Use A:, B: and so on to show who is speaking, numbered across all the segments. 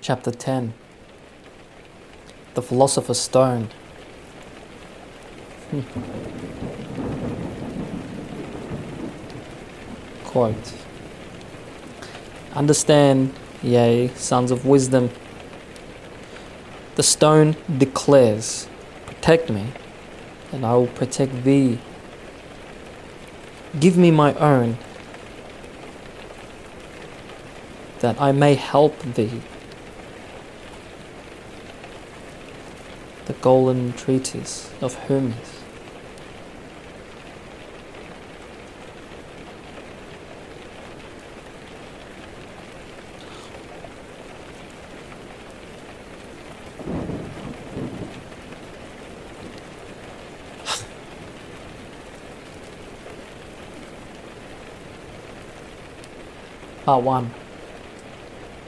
A: Chapter 10. The Philosopher's Stone. Quote, "Understand, yea, sons of wisdom. The stone declares, protect me, and I will protect thee. Give me my own, that I may help thee." The Golden Treatise of Hermes. Part 1.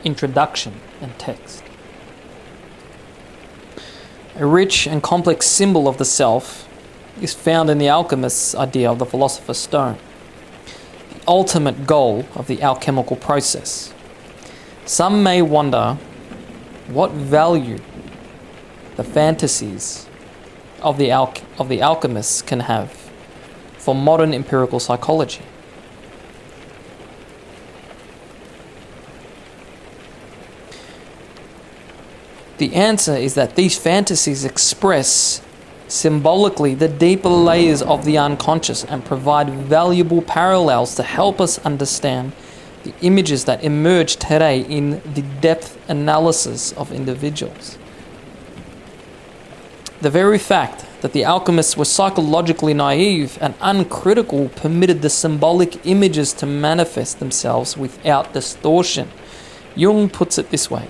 A: Introduction and Text. A rich and complex symbol of the self is found in the alchemist's idea of the philosopher's stone, the ultimate goal of the alchemical process. Some may wonder what value the fantasies of the alchemists can have for modern empirical psychology. The answer is that these fantasies express symbolically the deeper layers of the unconscious and provide valuable parallels to help us understand the images that emerge today in the depth analysis of individuals. The very fact that the alchemists were psychologically naive and uncritical permitted the symbolic images to manifest themselves without distortion. Jung puts it this way: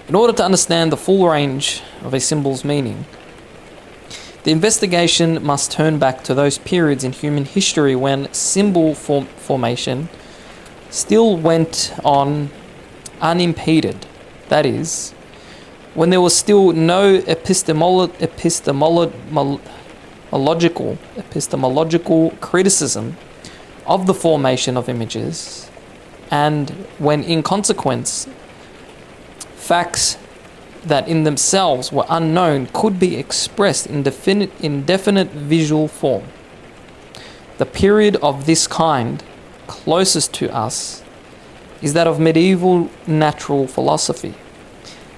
A: in order to understand the full range of a symbol's meaning, the investigation must turn back to those periods in human history when symbol formation still went on unimpeded. That is, when there was still no epistemological criticism of the formation of images, and when in consequence facts that in themselves were unknown could be expressed in definite visual form. The period of this kind closest to us is that of medieval natural philosophy.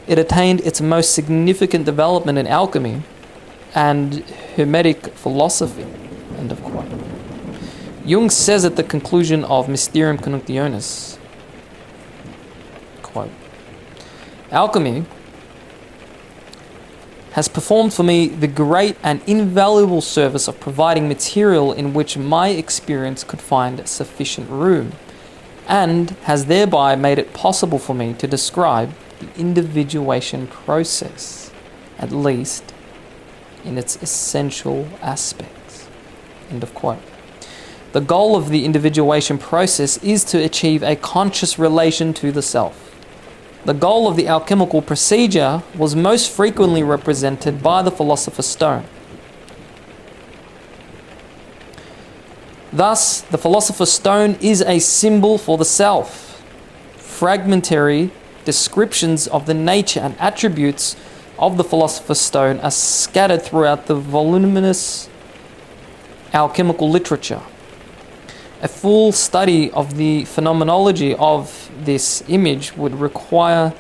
A: It attained its most significant development in alchemy and Hermetic philosophy." End of quote. Jung says at the conclusion of Mysterium Connectionis, quote, "Alchemy has performed for me the great and invaluable service of providing material in which my experience could find sufficient room, and has thereby made it possible for me to describe the individuation process, at least in its essential aspects." End of quote. The goal of the individuation process is to achieve a conscious relation to the self. The goal of the alchemical procedure was most frequently represented by the philosopher's stone. Thus, the philosopher's stone is a symbol for the self. Fragmentary descriptions of the nature and attributes of the philosopher's stone are scattered throughout the voluminous alchemical literature. A full study of the phenomenology of this image would require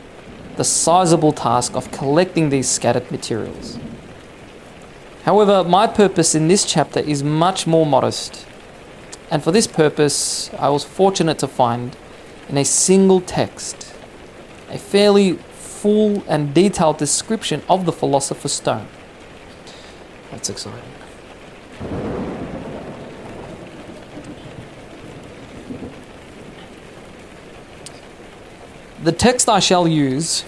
A: the sizable task of collecting these scattered materials. However, my purpose in this chapter is much more modest, and for this purpose I was fortunate to find in a single text a fairly full and detailed description of the philosopher's stone. That's exciting. The text I shall use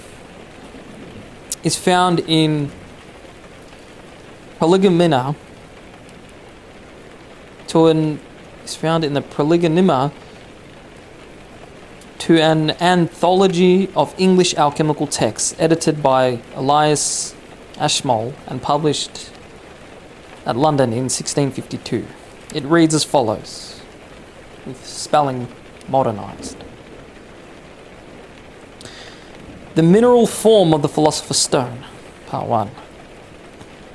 A: is found in Prolegomena to an anthology of English alchemical texts edited by Elias Ashmole and published at London in 1652. It reads as follows, with spelling modernised. The mineral form of the philosopher's stone, part 1,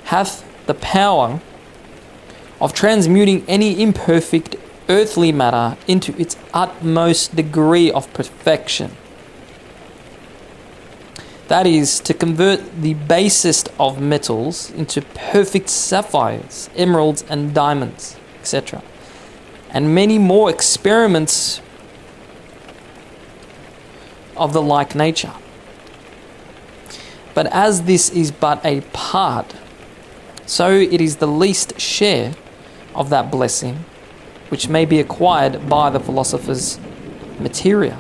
A: hath the power of transmuting any imperfect earthly matter into its utmost degree of perfection. That is, to convert the basest of metals into perfect sapphires, emeralds, and diamonds, etc. And many more experiments of the like nature. But as this is but a part, so it is the least share of that blessing which may be acquired by the philosopher's materia,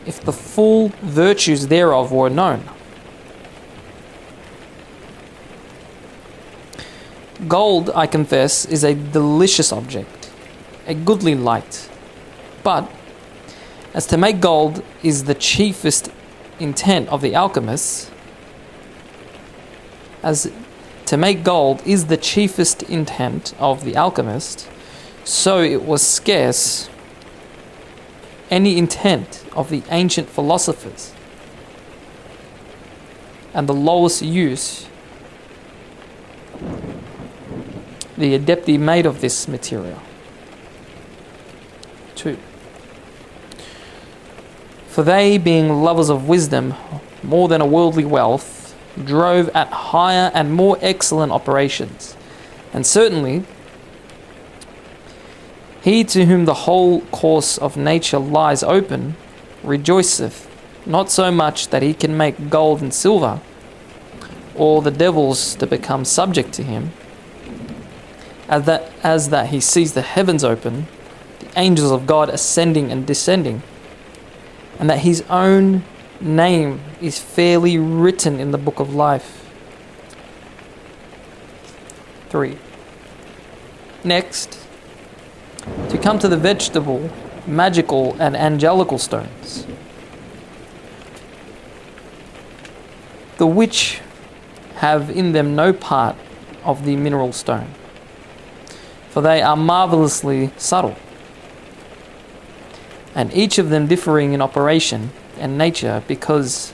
A: if the full virtues thereof were known. Gold, I confess, is a delicious object, a goodly light, but as to make gold is the chiefest intent of the alchemists, so it was scarce any intent of the ancient philosophers, and the lowest use the adepti made of this material. 2. For they, being lovers of wisdom more than a worldly wealth, drove at higher and more excellent operations, and certainly he to whom the whole course of nature lies open rejoiceth not so much that he can make gold and silver, or the devils to become subject to him, as that he sees the heavens open, the angels of God ascending and descending, and that his own name is fairly written in the book of life. 3. Next, to come to the vegetable, magical, and angelical stones, the which have in them no part of the mineral stone, for they are marvellously subtle, and each of them differing in operation and nature, because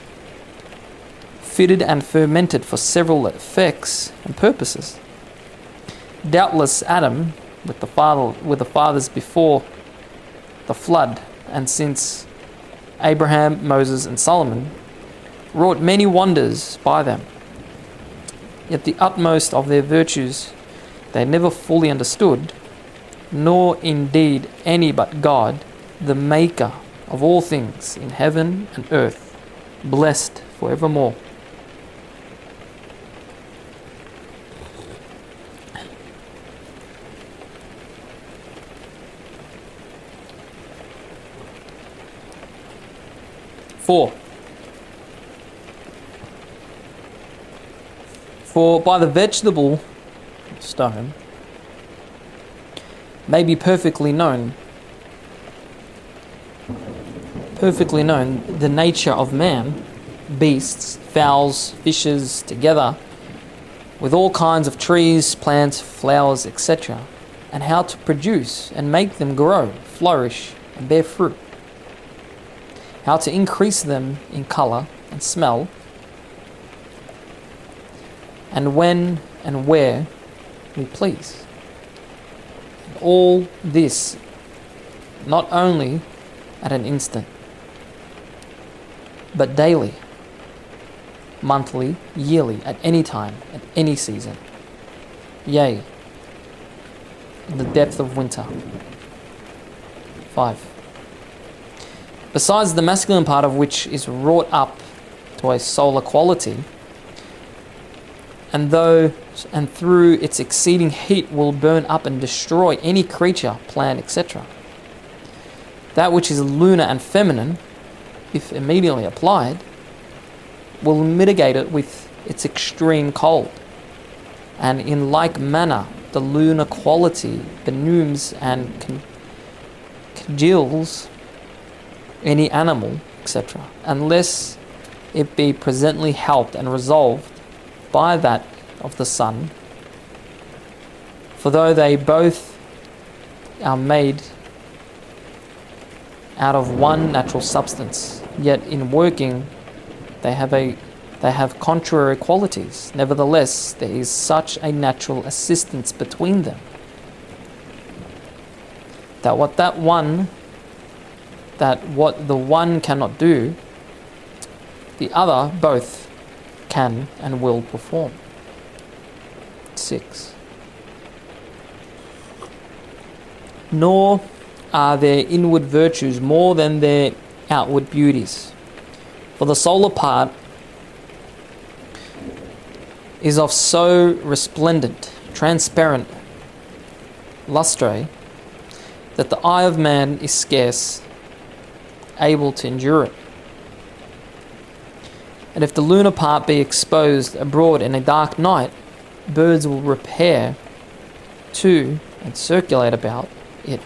A: fitted and fermented for several effects and purposes. Doubtless Adam, with the fathers before the flood, and since Abraham, Moses, and Solomon, wrought many wonders by them. Yet the utmost of their virtues they never fully understood, nor indeed any but God, the Maker of all things in heaven and earth, blessed forevermore. For by the vegetable stone may be perfectly known the nature of man, beasts, fowls, fishes, together with all kinds of trees, plants, flowers, etc., and how to produce and make them grow, flourish, and bear fruit, how to increase them in colour and smell, and when and where we please. And all this not only at an instant, but daily, monthly, yearly, at any time, at any season, yea, in the depth of winter. 5. Besides the masculine part of which is wrought up to a solar quality, and through its exceeding heat will burn up and destroy any creature, plant, etc. That which is lunar and feminine, if immediately applied, will mitigate it with its extreme cold. And in like manner, the lunar quality benumbs and congeals any animal, etc., unless it be presently helped and resolved by that of the sun. For though they both are made out of one natural substance, yet in working They have contrary qualities. Nevertheless, there is such a natural assistance between them that what the one cannot do, the other both can and will perform. 6. Nor are their inward virtues more than their outward beauties. For the solar part is of so resplendent, transparent lustre that the eye of man is scarce able to endure it. And if the lunar part be exposed abroad in a dark night, birds will repair to and circulate about it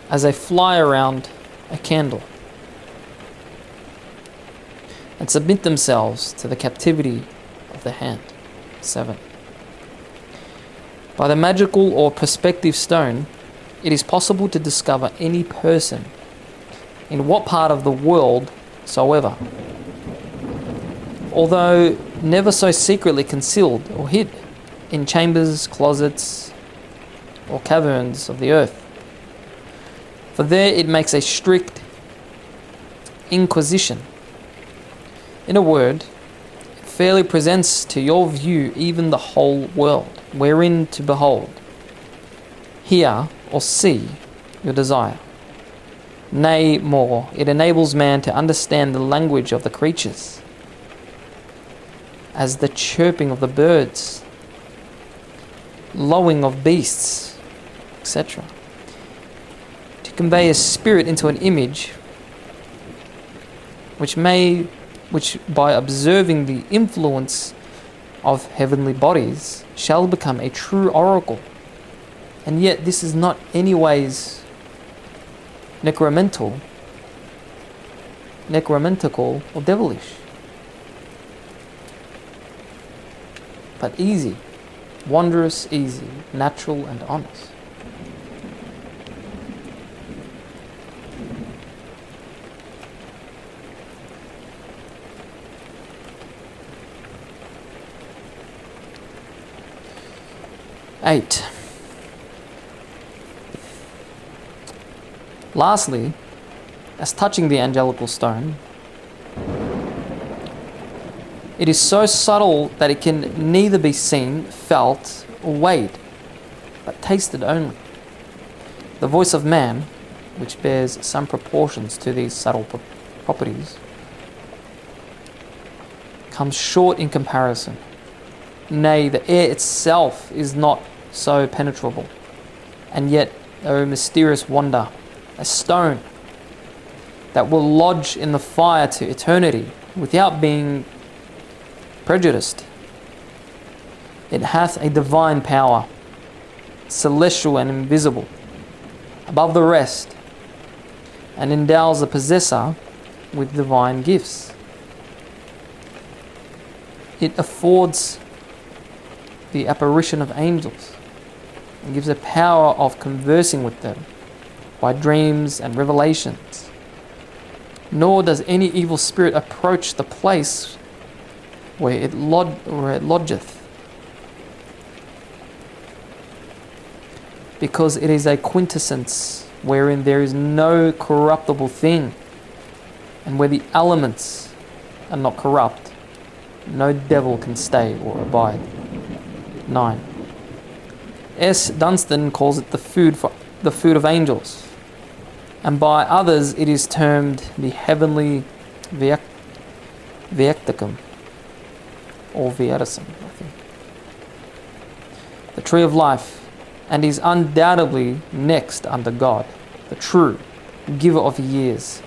A: as they fly around a candle and submit themselves to the captivity of the hand. 7. By the magical or perspective stone, it is possible to discover any person in what part of the world soever, although never so secretly concealed or hid in chambers, closets, or caverns of the earth. For there it makes a strict inquisition. In a word, it fairly presents to your view even the whole world, wherein to behold, hear, or see your desire. Nay, more, it enables man to understand the language of the creatures, as the chirping of the birds, lowing of beasts, etc. To convey a spirit into an image which by observing the influence of heavenly bodies shall become a true oracle. And yet this is not anyways necromantical or devilish, but easy, wondrous easy, natural and honest. Eight. Lastly, as touching the angelical stone, it is so subtle that it can neither be seen, felt, or weighed, but tasted only. The voice of man, which bears some proportions to these subtle properties, comes short in comparison. Nay, the air itself is not so penetrable, and yet, O mysterious wonder, a stone that will lodge in the fire to eternity without being prejudiced. It hath a divine power, celestial and invisible, above the rest, and endows the possessor with divine gifts. It affords the apparition of angels and gives a power of conversing with them by dreams and revelations. Nor does any evil spirit approach the place where it lodgeth, because it is a quintessence wherein there is no corruptible thing, and where the elements are not corrupt, no devil can stay or abide. 9. S. Dunstan calls it the food of angels, and by others it is termed the heavenly viecticum, or viaticum, I think. The tree of life, and is undoubtedly next under God, the true giver of years.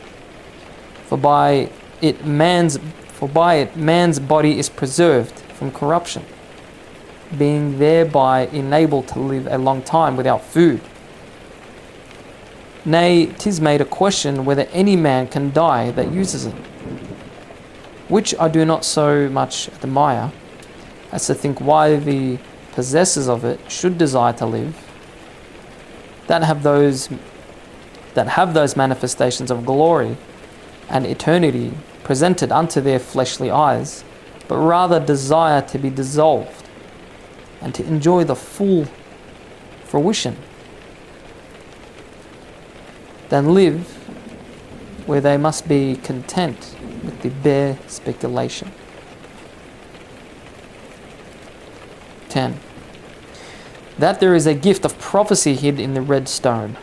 A: For by it man's body is preserved from corruption, being thereby enabled to live a long time without food. Nay, 'tis made a question whether any man can die that uses it, which I do not so much admire as to think why the possessors of it should desire to live, that have those manifestations of glory and eternity presented unto their fleshly eyes, but rather desire to be dissolved and to enjoy the full fruition than live where they must be content with the bare speculation. 10. That there is a gift of prophecy hid in the red stone.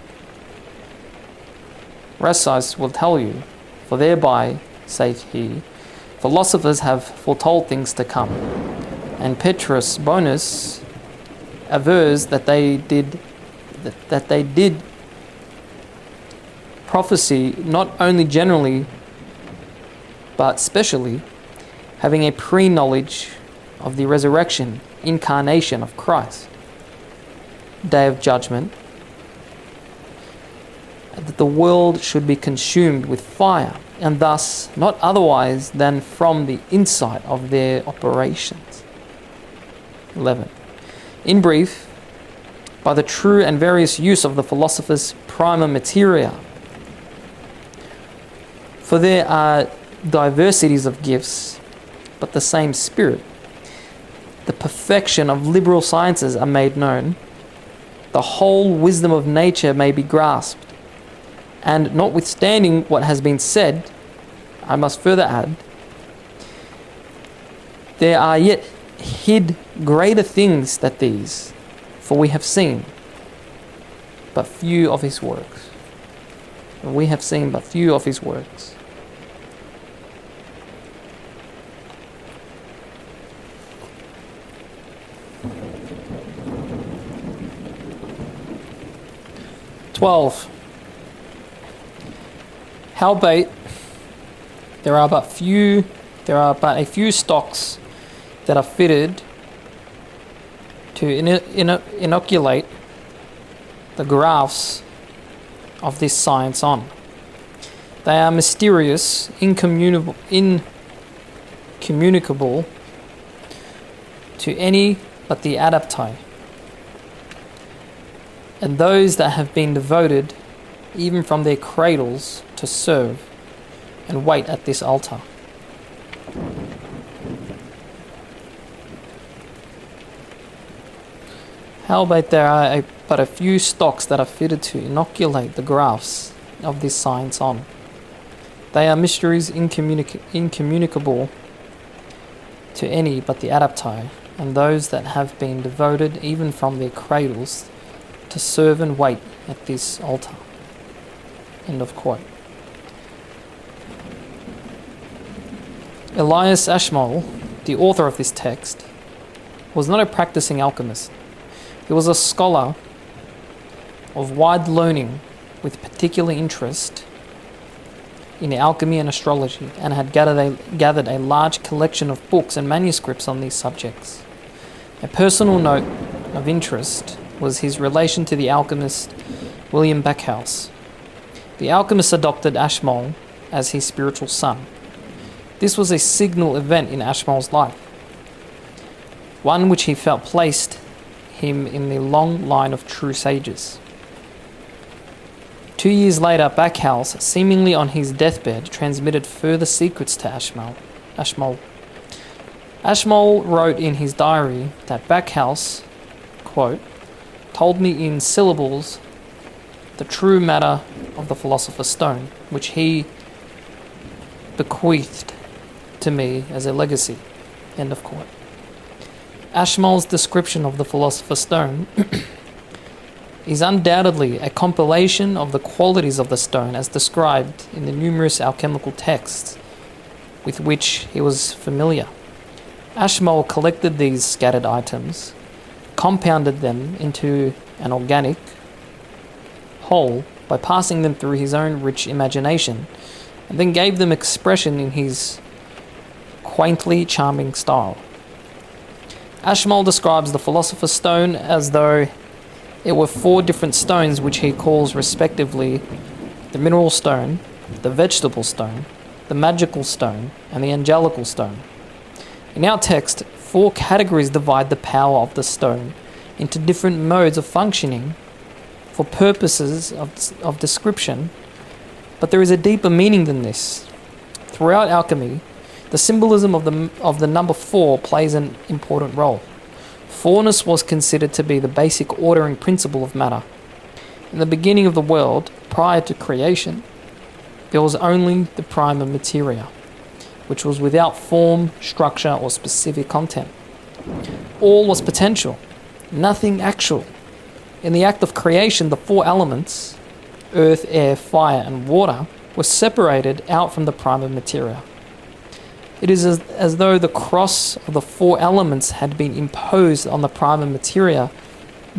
A: Rhasis will tell you, for thereby, saith he, philosophers have foretold things to come. And Petrus Bonus avers that they did prophecy not only generally, but specially, having a pre-knowledge of the resurrection, incarnation of Christ, day of judgment, that the world should be consumed with fire, and thus not otherwise than from the insight of their operations. 11. In brief, by the true and various use of the philosopher's prima materia. For there are diversities of gifts, but the same Spirit. The perfection of liberal sciences are made known. The whole wisdom of nature may be grasped. And notwithstanding what has been said, I must further add, there are yet hid greater things than these, for we have seen but few of his works. We have seen but few of his works. Howbeit, there are but a few stocks that are fitted to inoculate the grafts of this science on. They are mysterious, incommunicable to any but the Archetype, and those that have been devoted even from their cradles to serve and wait at this altar. Howbeit there are but a few stocks that are fitted to inoculate the grafts of this science on. They are mysteries incommunicable to any but the Archetype, and those that have been devoted even from their cradles to serve and wait at this altar. End of quote. Elias Ashmole, the author of this text, was not a practicing alchemist. He was a scholar of wide learning with particular interest in alchemy and astrology, and had gathered a large collection of books and manuscripts on these subjects. A personal note of interest was his relation to the alchemist William Backhouse. The alchemist adopted Ashmole as his spiritual son. This was a signal event in Ashmole's life, one which he felt placed him in the long line of true sages. 2 years later, Backhouse, seemingly on his deathbed, transmitted further secrets to Ashmole. Ashmole wrote in his diary that Backhouse, quote, told me in syllables the true matter of the philosopher's stone, which he bequeathed to me as a legacy. End of quote. Ashmole's description of the philosopher's stone is undoubtedly a compilation of the qualities of the stone as described in the numerous alchemical texts with which he was familiar. Ashmole collected these scattered items, compounded them into an organic whole by passing them through his own rich imagination, and then gave them expression in his quaintly charming style. Ashmole describes the philosopher's stone as though it were 4 different stones which he calls respectively the mineral stone, the vegetable stone, the magical stone, and the angelical stone. In our text, 4 categories divide the power of the stone into different modes of functioning for purposes of description, but there is a deeper meaning than this. Throughout alchemy, the symbolism of the number 4 plays an important role. Fourness was considered to be the basic ordering principle of matter. In the beginning of the world, prior to creation, there was only the prima materia, which was without form, structure, or specific content. All was potential, nothing actual. In the act of creation, the 4 elements, earth, air, fire, and water, were separated out from the prima materia. It is as though the cross of the 4 elements had been imposed on the prima materia,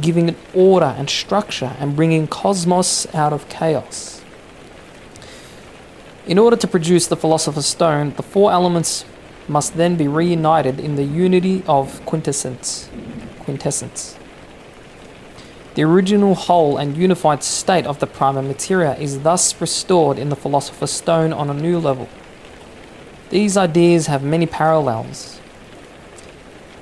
A: giving it order and structure and bringing cosmos out of chaos. In order to produce the Philosopher's Stone, the 4 elements must then be reunited in the unity of quintessence. The original whole and unified state of the prima materia is thus restored in the Philosopher's Stone on a new level. These ideas have many parallels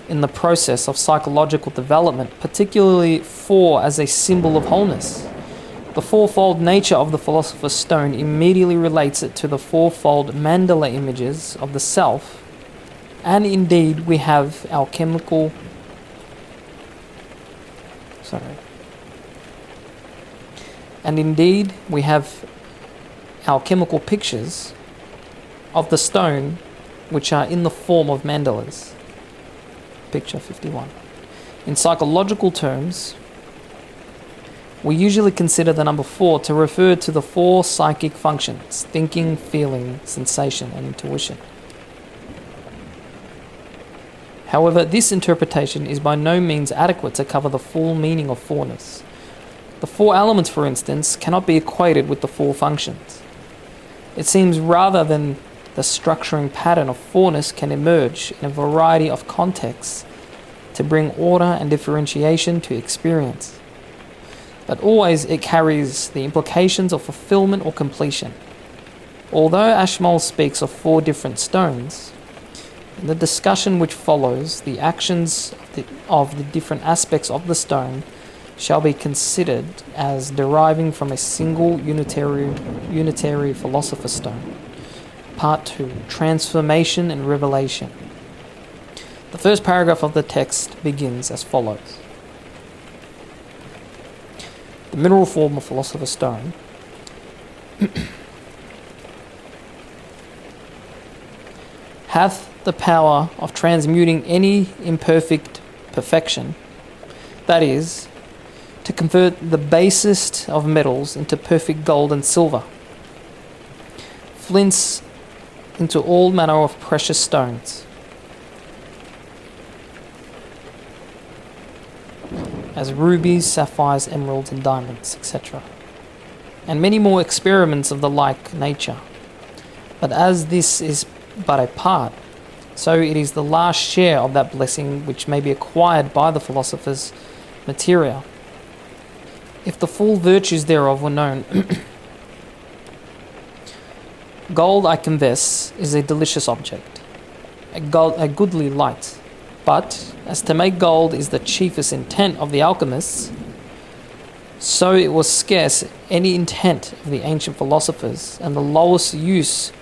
A: in the process of psychological development, particularly 4 as a symbol of wholeness. The fourfold nature of the Philosopher's Stone immediately relates it to the fourfold mandala images of the self, and indeed we have alchemical pictures of the stone which are in the form of mandalas. Picture 51. In psychological terms, we usually consider the number 4 to refer to the 4 psychic functions: thinking, feeling, sensation, and intuition. However, this interpretation is by no means adequate to cover the full meaning of fourness. The 4 elements, for instance, cannot be equated with the 4 functions. It seems rather than the structuring pattern of fourness can emerge in a variety of contexts to bring order and differentiation to experience. But always it carries the implications of fulfillment or completion. Although Ashmole speaks of 4 different stones, in the discussion which follows, the actions of the different aspects of the stone shall be considered as deriving from a single unitary Philosopher's Stone. Part 2. Transformation and Revelation. The first paragraph of the text begins as follows. The mineral form of Philosopher's Stone hath the power of transmuting any imperfect perfection, that is, to convert the basest of metals into perfect gold and silver, flints into all manner of precious stones, as rubies, sapphires, emeralds, and diamonds, etc., and many more experiments of the like nature. But as this is but a part, so it is the last share of that blessing which may be acquired by the philosopher's materia, if the full virtues thereof were known. Gold, I confess, is a delicious object, a goodly light, but as to make gold is the chiefest intent of the alchemists, so it was scarce any intent of the ancient philosophers, and the lowest use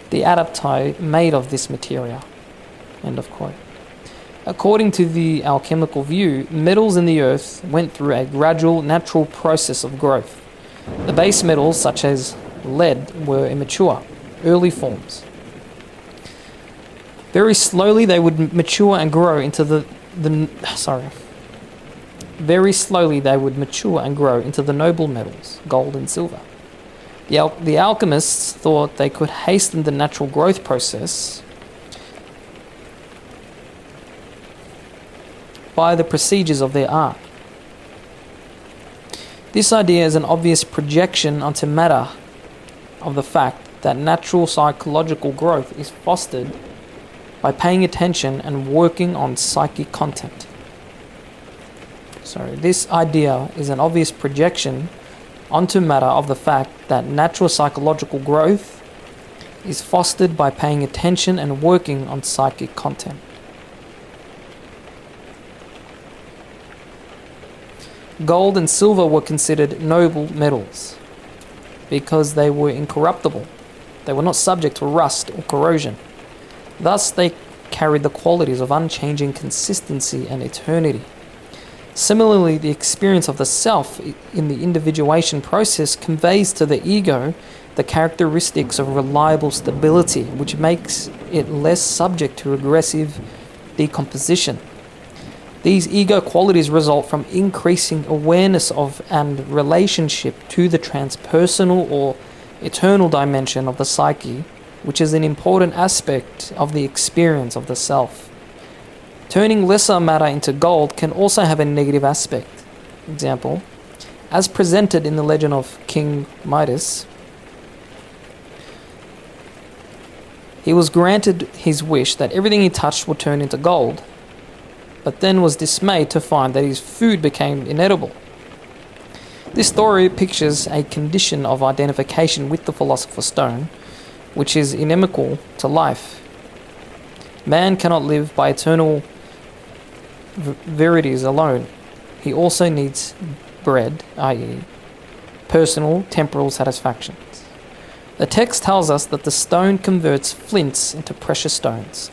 A: the Archetype made of this materia. End of quote. According to the alchemical view, metals in the earth went through a gradual natural process of growth. The base metals, such as lead, were immature, early forms. Very slowly they would mature and grow into the noble metals, gold and silver. The alchemists thought they could hasten the natural growth process by the procedures of their art. This idea is an obvious projection onto matter of the fact that natural psychological growth is fostered by paying attention and working on psychic content. This idea is an obvious projection onto matter of the fact that natural psychological growth is fostered by paying attention and working on psychic content. Gold and silver were considered noble metals because they were incorruptible, They were not subject to rust or corrosion. Thus, they carried the qualities of unchanging consistency and eternity. Similarly, the experience of the self in the individuation process conveys to the ego the characteristics of reliable stability, which makes it less subject to regressive decomposition. These ego qualities result from increasing awareness of and relationship to the transpersonal or eternal dimension of the psyche, which is an important aspect of the experience of the self. Turning lesser matter into gold can also have a negative aspect. Example, as presented in the legend of King Midas, he was granted his wish that everything he touched would turn into gold, but then was dismayed to find that his food became inedible. This story pictures a condition of identification with the Philosopher's Stone, which is inimical to life. Man cannot live by eternal verities alone. He also needs bread, i.e., personal, temporal satisfactions. The text tells us that the stone converts flints into precious stones.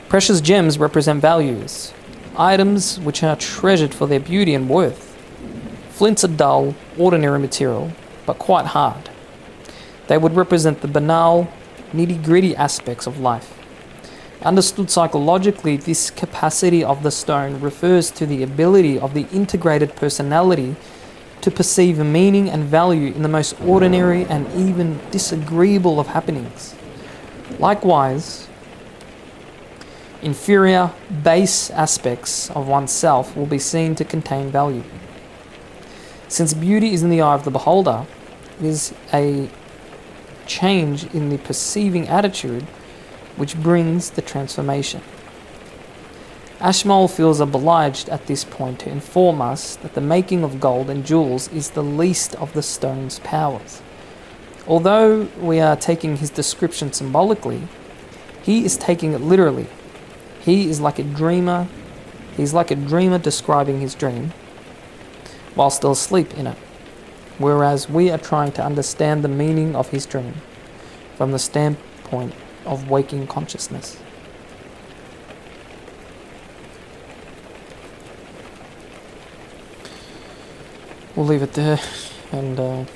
A: Precious gems represent values, items which are treasured for their beauty and worth. Flints are dull, ordinary material, but quite hard. They would represent the banal, nitty-gritty aspects of life. Understood psychologically, this capacity of the stone refers to the ability of the integrated personality to perceive meaning and value in the most ordinary and even disagreeable of happenings. Likewise, inferior, base aspects of oneself will be seen to contain value. Since beauty is in the eye of the beholder, it is a change in the perceiving attitude which brings the transformation. Ashmole feels obliged at this point to inform us that the making of gold and jewels is the least of the stone's powers. Although we are taking his description symbolically, he is taking it literally. He is like a dreamer. He's like a dreamer describing his dream while still asleep in it, whereas we are trying to understand the meaning of his dream from the standpoint of waking consciousness. We'll leave it there, and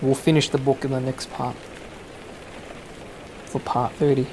A: we'll finish the book in the next part, for part 30.